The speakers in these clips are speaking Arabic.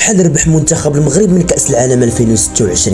شحال ربح منتخب المغرب من كأس العالم 2026؟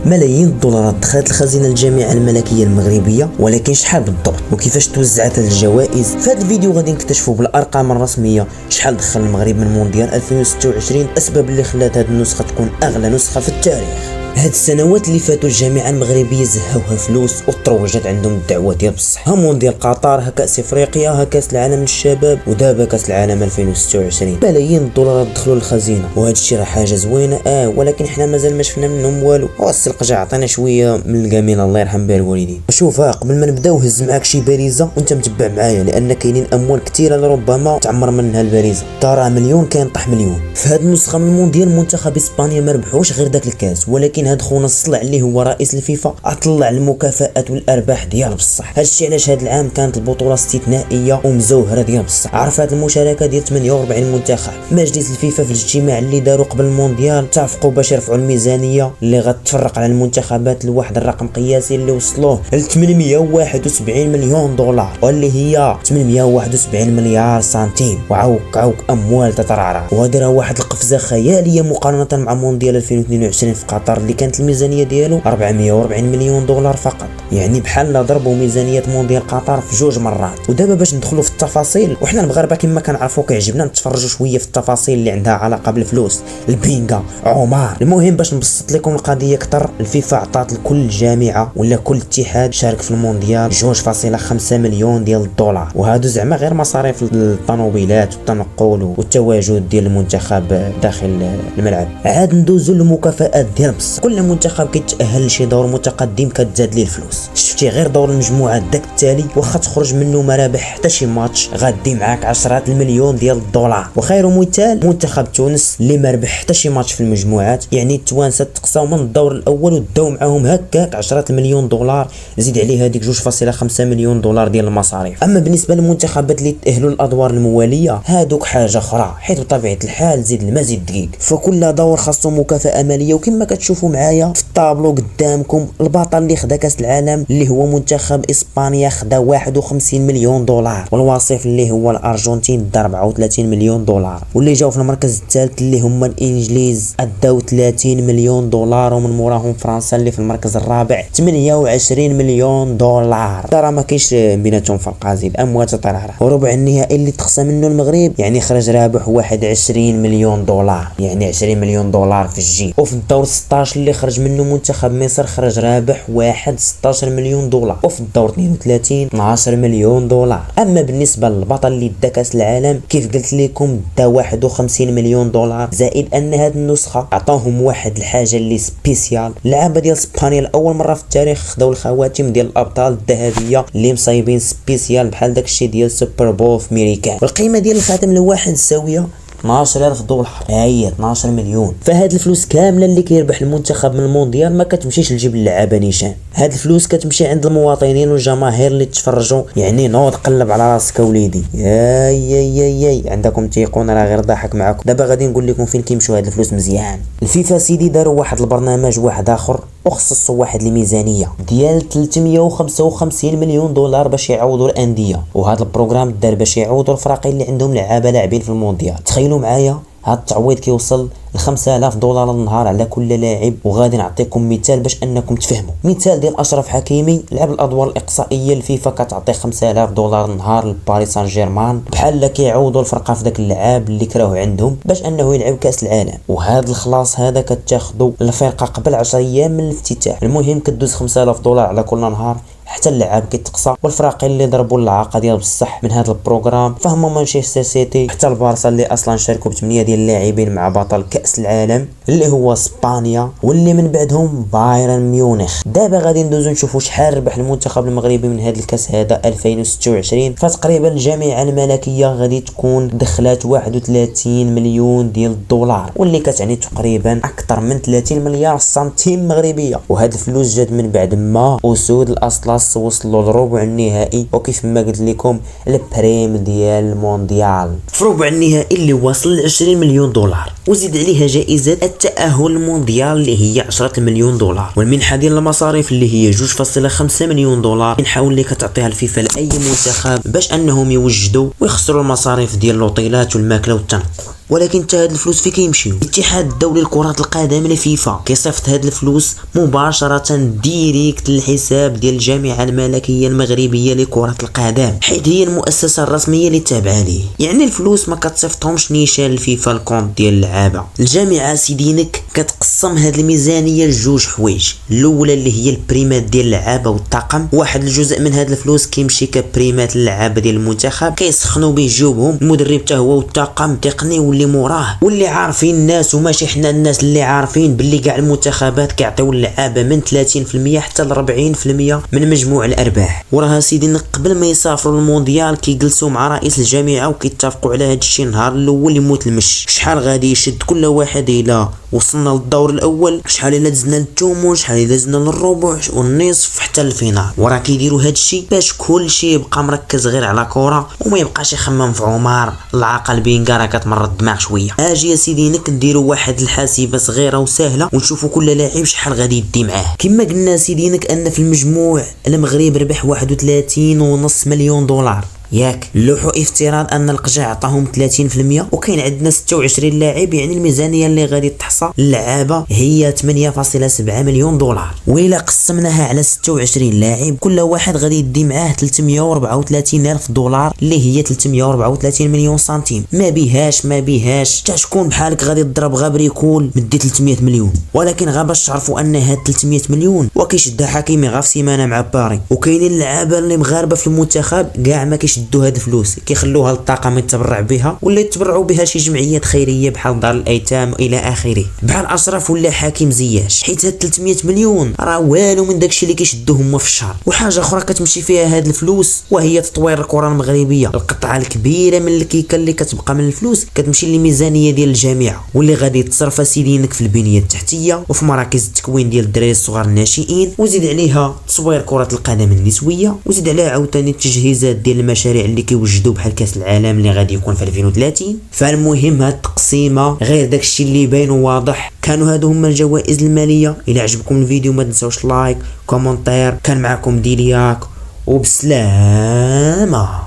ملايين الدولارات دخلت الخزينة الجامعة الملكية المغربية، ولكن شحال بالضبط وكيفاش توزعت هذه الجوائز؟ في هذا الفيديو غادي نكتشفوا بالارقام الرسمية شحال دخل المغرب من مونديال 2026، الاسباب اللي خلات هذه النسخة تكون اغلى نسخة في التاريخ. هاد السنوات اللي فاتوا الجامعه المغربيه زهاوها فلوس وتروجت عندهم الدعوه ديال بصح، ها مونديال قطر، ها كاس افريقيا، ها كاس العالم للشباب، ودابا كاس العالم 2026. ملايين الدولارات دخلوا للخزينه، وهذا الشيء راه حاجه زوينه ولكن حنا مازال ما شفنا منهم والو. والسلقجه عطينا شويه من الجميل الله يرحم بها الوالدين. شوف قبل ما نبداو هز معاك شي باريزه وانت متبع معايا، لان كاينين اموال كثيره لربما تعمر منها الباريزه. ترى مليون كاين طاح مليون. في هذه النسخه من المونديال منتخب اسبانيا ما ربحوش غير داك الكاس، ولكن هاد خونا الصلع اللي هو رئيس الفيفا اطلع المكافآت والارباح ديال بصح. هادشي علاش هاد العام كانت البطوله استثنائيه ومزوهره ديال بصح. عرفت المشاركه ديال 48 منتخب. مجلس الفيفا في الاجتماع اللي داروا قبل المونديال اتفقوا باش يرفعوا الميزانيه اللي غتفرق على المنتخبات لواحد الرقم قياسي اللي وصلوه ل 871 مليون دولار، واللي هي 871 مليار سنتيم. وعوق اموال تترعرع، وهذا راه واحد القفزه خياليه مقارنه مع مونديال 2022 في قطر اللي كانت الميزانيه ديالو 440 مليون دولار فقط. يعني بحال لا ضربوا ميزانيه مونديال قطر في جوج مرات. ودابا باش ندخلوا في التفاصيل، وحنا المغاربه كما كنعرفوا كيعجبنا نتفرجوا شويه في التفاصيل اللي عندها علاقه بالفلوس، البينغا، عمر. المهم باش نبسط لكم القضيه اكثر، الفيفا عطات لكل جامعه ولا كل اتحاد شارك في المونديال 2.5 مليون ديال الدولار، وهادو زعما غير مصاريف الطوموبيلات والتنقل والتواجد ديال المنتخب داخل الملعب. عاد ندوزو للمكافآت ديال بصح. كل منتخب كيتأهل لشي دور متقدم كتزاد ليه الفلوس. شفتي غير دور المجموعات داك التالي واخا تخرج منه ما رابح حتى شي ماتش غادي معاك عشرات المليون ديال الدولار. وخير مثال منتخب تونس اللي ما ربح حتى شي ماتش في المجموعات، يعني التوانسه تقساو من الدور الاول وداو معاهم هكاك عشرات المليون دولار، زيد عليه هذيك 2.5 مليون دولار ديال المصاريف. اما بالنسبه للمنتخبات اللي تأهلوا الادوار المواليه هادوك حاجه اخرى، حيت بطبيعه الحال زيد المزيد دقيق، فكل دور خاصو مكافاه ماليه. وكما كتشوفوا معايا في الطابلو قدامكم، البطل اللي خدا كاس العالم اللي هو منتخب اسبانيا خدا 51 مليون دولار، والوصيف اللي هو الارجنتين دا 34 مليون دولار، واللي جاو في المركز الثالث اللي هما الانجليز اداو 30 مليون دولار، ومن موراهم فرنسا اللي في المركز الرابع 28 مليون دولار. ترى ما كاينش بيناتهم فرق، زيد اموال تطرح. وربع النهائي اللي تخسى منه المغرب يعني خرج رابح 21 مليون دولار، يعني 20 مليون دولار في الجيب. وفي الدور 16 اللي خرج منه منتخب مصر خرج رابح 16 مليون دولار، وفي الدور 32 12 مليون دولار. اما بالنسبه للبطل اللي دا كاس العالم كيف قلت لكم دا 51 مليون دولار، زائد ان هذه النسخه عطاهم واحد الحاجه اللي سبيسيال. اللعابه ديال اسبانيا لاول مره في التاريخ خداو الخواتم ديال الابطال الذهبيه اللي مصايبين سبيسيال بحال داكشي ديال سوبر بول في امريكا. والقيمه ديال الخاتم الواحد ساويه 12,000 دولار، هي 12 مليون. فهاد الفلوس كامله اللي كيربح المنتخب من المونديال ما كتمشيش لجيب اللعابه نيشان، هاد الفلوس كتمشي عند المواطنين والجماهير اللي تفرجوا. يعني نوض قلب على راسك وليدي، ياي عندكم تيقون راه غير ضحك معاكم. دابا غادي نقول لكم فين كيمشيو هاد الفلوس مزيان. الفيفا سيدي داروا واحد البرنامج واحد اخر وخصصوا واحد الميزانيه ديال 355 مليون دولار باش يعوضوا الانديه، وهذا البروغرام دار باش يعوضوا الفرق اللي عندهم لعابه لاعبين في المونديال. تخيلوا معايا هاد التعويض كيوصل ل 5000 دولار النهار على كل لاعب. وغادي نعطيكم مثال باش انكم تفهموا. مثال ديال اشرف حكيمي لعب الادوار الاقصائيه، الفيفا كتعطي 5000 دولار النهار لباريس سان جيرمان، بحال كيعوضوا الفرقه في داك اللعاب اللي كراهو عندهم باش انه يلعب كاس العالم. وهذا الخلاص هذا كتاخذوا الفرقه قبل 10 ايام من الافتتاح. المهم كدوز 5000 دولار على كل نهار حتى اللعاب كيتقصى. والفرق اللي ضربوا العاقه ديال بصح من هذا البروغرام فهما مانشستر سيتي حتى البارسا اللي اصلا شاركوا ب8 ديال اللاعبين مع بطل كاس العالم اللي هو اسبانيا، واللي من بعدهم بايرن ميونخ. دابا غادي ندوزو نشوفوا شحال ربح المنتخب المغربي من هذا الكاس هذا 2026. فتقريبا الجامعه الملكيه غادي تكون دخلات 31 مليون ديال الدولار، واللي كتعني تقريبا اكثر من 30 مليار سنتيم مغربيه. وهاد الفلوس جات من بعد ما اسود الاطلس وصلوا لربع النهائي، وكيف ما قلت لكم البريم ديال المونديال في ربع النهائي اللي وصل ل 20 مليون دولار. وزيد عليها جائزة التأهل المونديال اللي هي 10 مليون دولار، والمنحة ديال المصاريف اللي هي 2.5 مليون دولار نحاول لك تعطيها الفيفا لأي منتخب باش أنهم يوجدوا ويخسروا المصاريف ديال اللوطيلات والماكلة والتنقل. ولكن حتى هاد الفلوس فين كيمشيو؟ الاتحاد الدولي لكرة القدم الفيفا كيصيفط هاد الفلوس مباشرة ديريكت للحساب ديال الجامعة الملكية المغربية لكرة القدم، حيث هي المؤسسة الرسمية اللي تابعة ليه. يعني الفلوس ما كتصيفطهمش نيشان الفيفا الكونت ديال اللعابة. الجامعة سيدينك كتقسم هاد الميزانية لجوج حوايج، الاولى اللي هي البريمات ديال اللعابة والطاقم، واحد الجزء من هاد الفلوس كيمشي كبريمات للعابة ديال المنتخب كيسخنوا به جيوبهم، المدرب حتى هو والطاقم التقني واللي موراه واللي عارفين الناس وماشي حنا الناس اللي عارفين باللي كاع المنتخبات كيعطيو اللعابه من 30% حتى ل 40% من مجموع الارباح. وراها سيدي قبل ما يسافروا للمونديال كيجلسوا مع رئيس الجامعه وكيتفقوا على هذا الشيء النهار الاول يموت المش، شحال غادي يشد كل واحد الى وصلنا للدور الاول، شحال الا دزنا للثمن، شحال الا دزنا للربع والنصف حتى الفينال. وراه كيديروا هذا الشيء باش كل شيء يبقى مركز غير على كره وما يبقاش يخمم في عمر العقل بينكا راه كتمرض الدماغ شويه. اجي يا سيدي نديروا واحد الحاسبه صغيره وسهله ونشوفوا كل لاعب شحال غادي يدي معاه. كما قلنا سيدينك ان في المجموع المغرب ربح 31.5 مليون دولار ياك، لوحو افتراض ان القجع عطاهم 30% وكاين عندنا 26 لاعب، يعني الميزانيه اللي غادي تحصى للعابه هي 8.7 مليون دولار. وإلا قسمناها على 26 لاعب كل واحد غادي يدي معاه 334 الف دولار اللي هي 334 مليون سنتيم. ما بيهاش حتى شكون بحالك غادي تضرب غا بريكول مدي 300 مليون. ولكن غا باش تعرفوا ان هاد 300 مليون وكيشدها حكيمي غا في سيمانه مع باري، وكاينين اللعابه اللي مغاربه في المنتخب كاع ما كيشدوا هاد الفلوس كيخلوها للطاقم يتبرع بها ولا يتبرعوا بها شي جمعيات خيريه بحال دار الايتام الى اخره، بحال اشرف ولا حكيم زياش. حيت هاد 300 مليون راه والو من داكشي اللي كيشدوه هما في الشهر. وحاجه اخرى كتمشي فيها هاد الفلوس وهي تطوير الكره المغربيه. القطعه الكبيره من الكيكه اللي كتبقى من الفلوس كتمشي للميزانيه ديال الجامعه واللي غادي تصرف سيدينك في البنيه التحتيه وفي مراكز التكوين ديال الدراري الصغار الناشئين، وزيد عليها تصوير كره القدم النسويه، وزيد عليها عاوتاني التجهيزات ديال المشاريع اللي كيوجدوا بحال كاس العالم اللي غادي يكون في 2030. فالمهم هاد التقسيمه غير داكشي اللي باين وواضح. كانوا هادو هما الجوائز الماليه. الى عجبكم الفيديو ما تنساوش لايك كومونتير. كان معكم ديلياك وبسلامه.